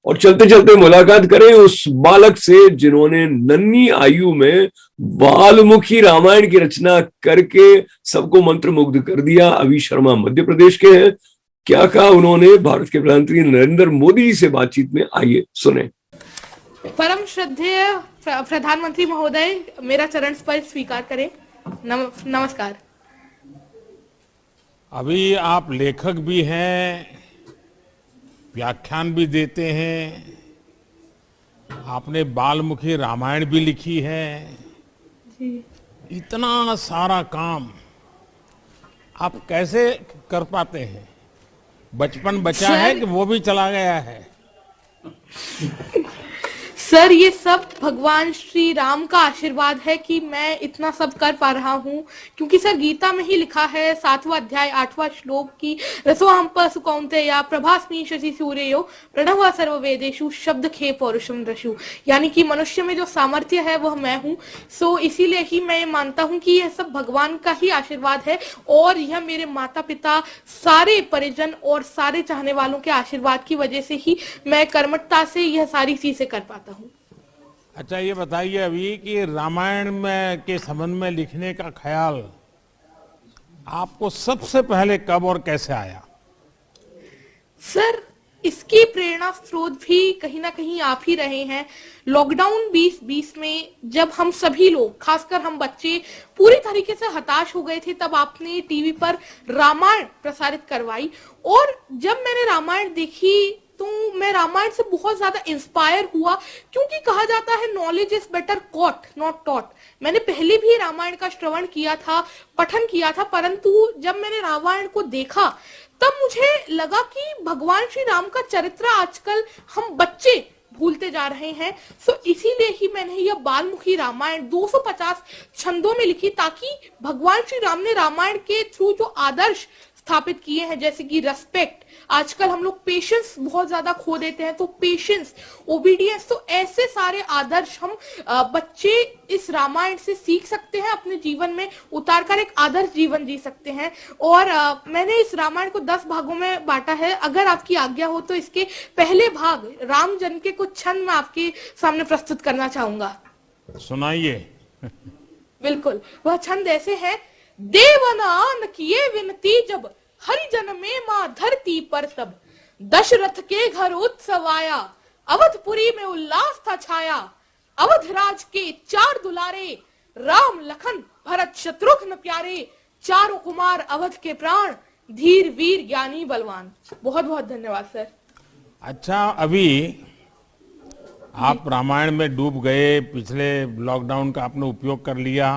और चलते चलते मुलाकात करें उस बालक से जिन्होंने नन्ही आयु में बालमुखी रामायण की रचना करके सबको मंत्रमुग्ध कर दिया। अभी शर्मा मध्य प्रदेश के हैं। क्या कहा उन्होंने भारत के प्रधानमंत्री नरेंद्र मोदी जी से बातचीत में, आइए सुने। परम श्रद्धेय प्रधानमंत्री महोदय, मेरा चरण स्पर्श स्वीकार करें। नमस्कार। अभी आप लेखक भी हैं, व्याख्यान भी देते हैं, आपने बालमुखी रामायण भी लिखी है जी। इतना सारा काम आप कैसे कर पाते हैं? बचपन बचा है कि वो भी चला गया है? सर, ये सब भगवान श्री राम का आशीर्वाद है कि मैं इतना सब कर पा रहा हूँ, क्योंकि सर गीता में ही लिखा है 7वां अध्याय 8वां श्लोक की रसोहम पशु कौन्तेय प्रभास्मि शशि सूर्यो प्रणव सर्ववेदेषु शब्द खे पौरुषम रशु, यानी कि मनुष्य में जो सामर्थ्य है वह मैं हूँ। सो इसीलिए ही मैं मानता हूँ कि यह सब भगवान का ही आशीर्वाद है, और यह मेरे माता पिता, सारे परिजन और सारे चाहने वालों के आशीर्वाद की वजह से ही मैं कर्मठता से यह सारी चीजें कर पाता हूँ। अच्छा, ये बताइए अभी कि रामायण में के संबंध में लिखने का ख्याल आपको सबसे पहले कब और कैसे आया? सर, इसकी प्रेरणा स्रोत भी कहीं ना कहीं आप ही रहे हैं। लॉकडाउन 2020 में जब हम सभी लोग, खासकर हम बच्चे, पूरी तरीके से हताश हो गए थे, तब आपने टीवी पर रामायण प्रसारित करवाई, और जब मैंने रामायण देखी तो मैं रामायण से बहुत ज्यादा इंस्पायर हुआ, क्योंकि कहा जाता है knowledge is better caught not taught. मैंने पहले भी रामायण का श्रवण किया था, पठन किया था, परंतु जब मैंने रामायण को देखा तब मुझे लगा कि भगवान श्री राम का चरित्र आजकल हम बच्चे भूलते जा रहे हैं। सो इसीलिए ही मैंने यह बालमुखी रामायण 250 छंदों में लिखी, ताकि भगवान श्री राम ने रामायण के थ्रू जो आदर्श स्थापित किए हैं, जैसे कि रेस्पेक्ट, आजकल हम लोग पेशेंस बहुत ज्यादा खो देते हैं, तो पेशेंस, ओबीडियंस, तो ऐसे सारे आदर्श हम बच्चे इस रामायण से सीख सकते हैं, अपने जीवन में उतारकर एक आदर्श जीवन जी सकते हैं। और मैंने इस रामायण को 10 भागों में बांटा है। अगर आपकी आज्ञा हो तो इसके पहले भाग राम जन्म के कुछ छंद मैं आपके सामने प्रस्तुत करना चाहूंगा। सुनाइए। बिल्कुल, वह छंद ऐसे है। देवनान किए विनती जब, हरिजन में मां धरती पर तब, दशरथ के घर उत्सव आया, अवधपुरी में उल्लास था छाया, अवधराज के 4 दुलारे, राम लखन भरत शत्रुघ्न प्यारे, चारों कुमार अवध के प्राण, धीर वीर ज्ञानी बलवान। बहुत बहुत धन्यवाद सर। अच्छा, अभी आप रामायण में डूब गए, पिछले लॉकडाउन का आपने उपयोग कर लिया।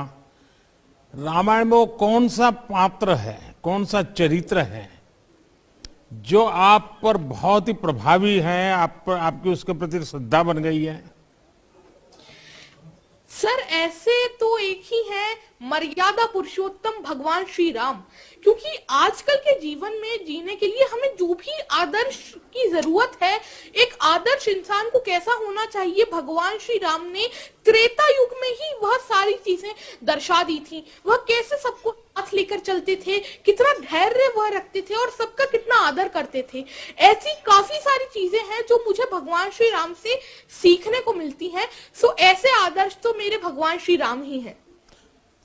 रामायण में वो कौन सा पात्र है, कौन सा चरित्र है जो आप पर बहुत ही प्रभावी है, आप पर, आपकी उसके प्रति श्रद्धा बन गई है? सर, ऐसे तो एक ही है, मर्यादा पुरुषोत्तम भगवान श्री राम, क्योंकि आजकल के जीवन में जीने के लिए हमें जो भी आदर्श की जरूरत है, एक आदर्श इंसान को कैसा होना चाहिए, भगवान श्री राम ने त्रेता युग में ही वह सारी चीजें दर्शा दी थी। वह कैसे सबको साथ लेकर चलते थे, कितना धैर्य वह रखते थे, और सबका कितना आदर करते थे। ऐसी काफी सारी चीजें हैं जो मुझे भगवान श्री राम से सीखने को मिलती हैं। सो ऐसे आदर्श तो मेरे भगवान श्री राम ही हैं।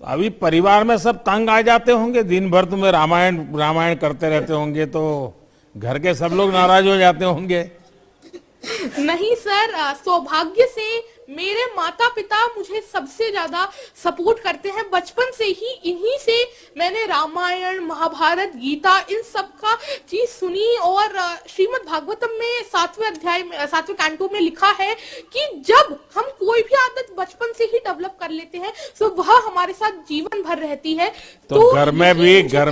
तो अभी परिवार में सब तंग आ जाते होंगे, दिन भर तुम्हें रामायण रामायण करते रहते होंगे, तो घर के सब लोग नाराज हो जाते होंगे। नहीं सर, सौभाग्य से मेरे माता पिता मुझे सबसे ज्यादा सपोर्ट करते हैं। बचपन से ही इन्हीं से मैंने रामायण, महाभारत, गीता, इन सब का चीज सुनी, और श्रीमद् भागवतम में 7वें अध्याय में 7वें कैंटो में लिखा है कि जब हम कोई भी आदत बचपन से ही डेवलप कर लेते हैं तो वह हमारे साथ जीवन भर रहती है। तो घर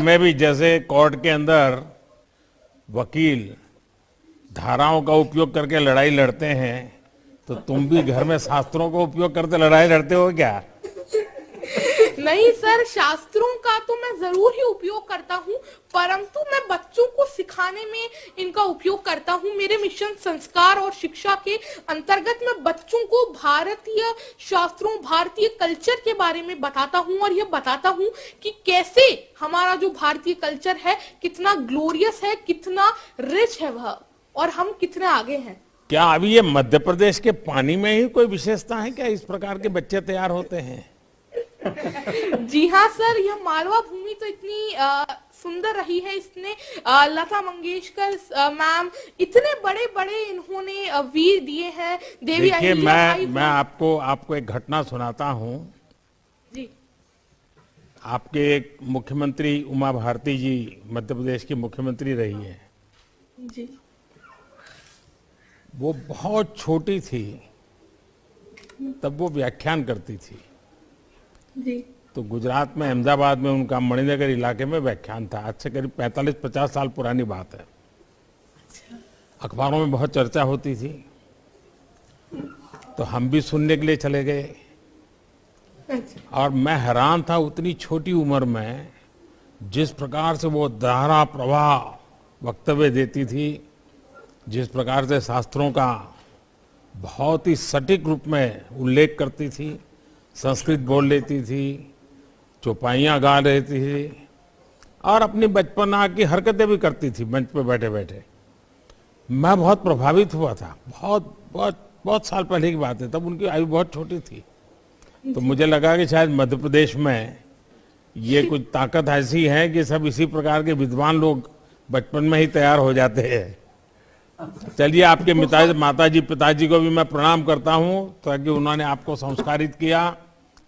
में भी जैसे कोर्ट के अंदर वकील धाराओं का उपयोग करके लड़ाई लड़ते हैं, तो तुम भी घर में शास्त्रों का उपयोग करते लड़ाई लड़ते हो क्या? नहीं सर, शास्त्रों का तो मैं जरूर ही उपयोग करता हूँ, परंतु मैं बच्चों को सिखाने में इनका उपयोग करता हूँ। मेरे मिशन संस्कार और शिक्षा के अंतर्गत मैं बच्चों को भारतीय शास्त्रों, भारतीय कल्चर के बारे में बताता हूँ, और यह बताता हूँ कि कैसे हमारा जो भारतीय कल्चर है कितना ग्लोरियस है, कितना रिच है वह, और हम कितने आगे हैं। क्या अभी ये मध्य प्रदेश के पानी में ही कोई विशेषता है क्या, इस प्रकार के बच्चे तैयार होते हैं? जी हाँ सर, यह मालवा भूमि तो इतनी सुंदर रही है। इसने लता मंगेशकर मैम, इतने बड़े बड़े इन्होंने वीर दिए हैं। देवी देखिए, अहिल्याबाई मैं आपको एक घटना सुनाता हूँ। जी आपके एक मुख्यमंत्री उमा भारती जी मध्य प्रदेश की मुख्यमंत्री रही है। जी वो बहुत छोटी थी तब वो व्याख्यान करती थी। जी तो गुजरात में अहमदाबाद में उनका मणिनगर इलाके में व्याख्यान था। आज से करीब 45-50 साल पुरानी बात है। अखबारों में बहुत चर्चा होती थी, तो हम भी सुनने के लिए चले गए। और मैं हैरान था, उतनी छोटी उम्र में जिस प्रकार से वो धारा प्रवाह वक्तव्य देती थी, जिस प्रकार से शास्त्रों का बहुत ही सटीक रूप में उल्लेख करती थी, संस्कृत बोल लेती थी, चौपाइयाँ गा लेती थी और अपनी बचपना की हरकतें भी करती थी मंच पे बैठे बैठे। मैं बहुत प्रभावित हुआ था। बहुत बहुत बहुत साल पहले की बात है, तब उनकी आयु बहुत छोटी थी। तो मुझे लगा कि शायद मध्य प्रदेश में ये कुछ ताकत ऐसी है कि सब इसी प्रकार के विद्वान लोग बचपन में ही तैयार हो जाते हैं। चलिए, आपके माताजी पिताजी को भी मैं प्रणाम करता हूँ, ताकि उन्होंने आपको संस्कारित किया,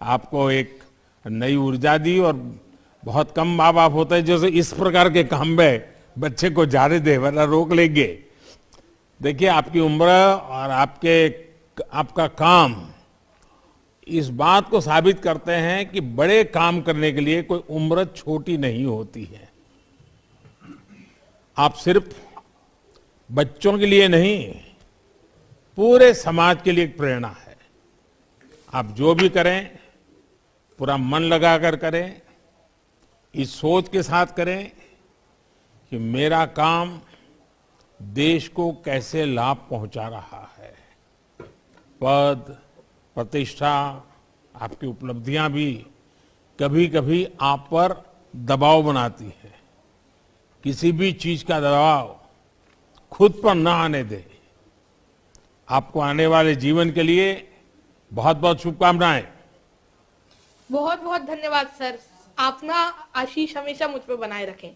आपको एक नई ऊर्जा दी। और बहुत कम माँ बाप होते हैं जो इस प्रकार के काम में बच्चे को जाने दे, वरना रोक लेंगे। देखिए, आपकी उम्र और आपका काम इस बात को साबित करते हैं कि बड़े काम करने के लिए कोई उम्र छोटी नहीं होती है। आप सिर्फ बच्चों के लिए नहीं, पूरे समाज के लिए एक प्रेरणा है। आप जो भी करें पूरा मन लगाकर करें, इस सोच के साथ करें कि मेरा काम देश को कैसे लाभ पहुंचा रहा है। पद, प्रतिष्ठा, आपकी उपलब्धियां भी कभी कभी आप पर दबाव बनाती है। किसी भी चीज का दबाव खुद पर ना आने दे। आपको आने वाले जीवन के लिए बहुत बहुत शुभकामनाएं। बहुत बहुत धन्यवाद सर, अपना आशीष हमेशा मुझ पर बनाए रखें।